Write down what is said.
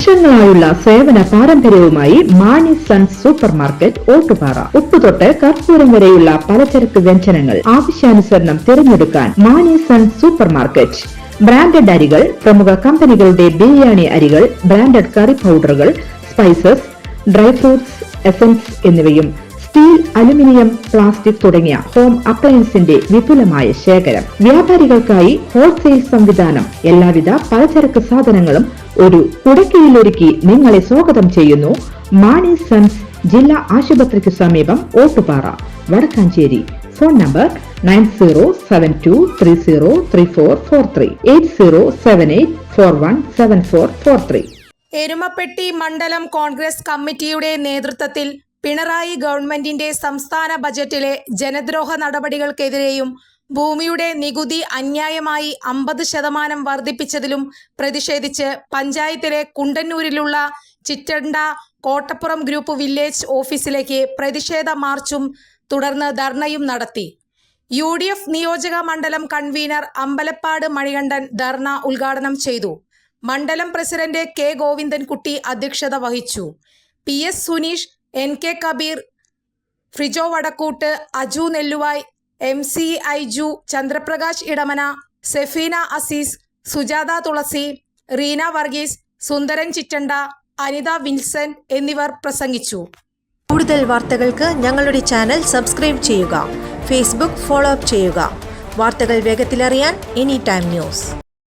വർഷങ്ങളായുള്ള സേവന പാരമ്പര്യവുമായി Mani sons supermarket Ottupara. ഉപ്പുതൊട്ട് കർപ്പൂരം വരെയുള്ള പലചരക്ക് വ്യഞ്ജനങ്ങൾ ആവശ്യാനുസരണം തിരഞ്ഞെടുക്കാൻ Mani sons supermarket. Branded അരികൾ, പ്രമുഖ കമ്പനികളുടെ ബിരിയാണി അരികൾ, ബ്രാൻഡഡ് കറി പൗഡറുകൾ, സ്പൈസസ്, ഡ്രൈ ഫ്രൂട്ട്സ്, എസൻസ് എന്നിവയും സ്റ്റീൽ, അലുമിനിയം, പ്ലാസ്റ്റിക് തുടങ്ങിയ ഹോം അപ്ലയൻസിന്റെ വിപുലമായ ശേഖരം. വ്യാപാരികൾക്കായി ഹോൾസെയിൽ സംവിധാനം. എല്ലാവിധ പലചരക്ക് സാധനങ്ങളും ഒരു കുടക്കീഴിലൊരുക്കി നിങ്ങളെ സ്വാഗതം ചെയ്യുന്നു. മാണി സൺസ് ജില്ലാ ആശുപത്രിക്ക് സമീപം ഓട്ടുപാറ, വടക്കാഞ്ചേരി. Phone number 9072303443 8078417443. എരുമപ്പെട്ടി മണ്ഡലം കോൺഗ്രസ് കമ്മിറ്റിയുടെ നേതൃത്വത്തിൽ പിണറായി ഗവൺമെന്റിന്റെ സംസ്ഥാന ബജറ്റിലെ ജനദ്രോഹ നടപടികൾക്കെതിരെയും ഭൂമിയുടെ നികുതി അന്യായമായി 50% വർദ്ധിപ്പിച്ചതിലും പ്രതിഷേധിച്ച് പഞ്ചായത്തിലെ കുണ്ടന്നൂരിലുള്ള ചിറ്റണ്ട കോട്ടപ്പുറം ഗ്രൂപ്പ് വില്ലേജ് ഓഫീസിലേക്ക് പ്രതിഷേധ മാർച്ചും തുടർന്ന് ധർണയും നടത്തി. UDF നിയോജക മണ്ഡലം കൺവീനർ അമ്പലപ്പാട് മണികണ്ഠൻ ധർണ ഉദ്ഘാടനം ചെയ്തു. മണ്ഡലം പ്രസിഡന്റ് K ഗോവിന്ദൻകുട്ടി അധ്യക്ഷത വഹിച്ചു. PS Suneesh, NK Kabeer, Frijo Vadakkoot, Aju Nelluvai, MC Aiju, Chandraprakash Edamana, Sefeena Azeez, Sujatha Thulasi, Reena Varghese, Sundaran Chittanda, Anitha Vincent എന്നിവർ പ്രസംഗിച്ചു. കൂടുതൽ വാർത്തകൾക്ക് ഞങ്ങളുടെ ചാനൽ സബ്സ്ക്രൈബ് ചെയ്യുക. ഫേസ്ബുക്ക് ഫോളോ അപ്പ് ചെയ്യുക. വാർത്തകൾ വേഗത്തിലറിയാൻ എനി ടൈം ന്യൂസ്.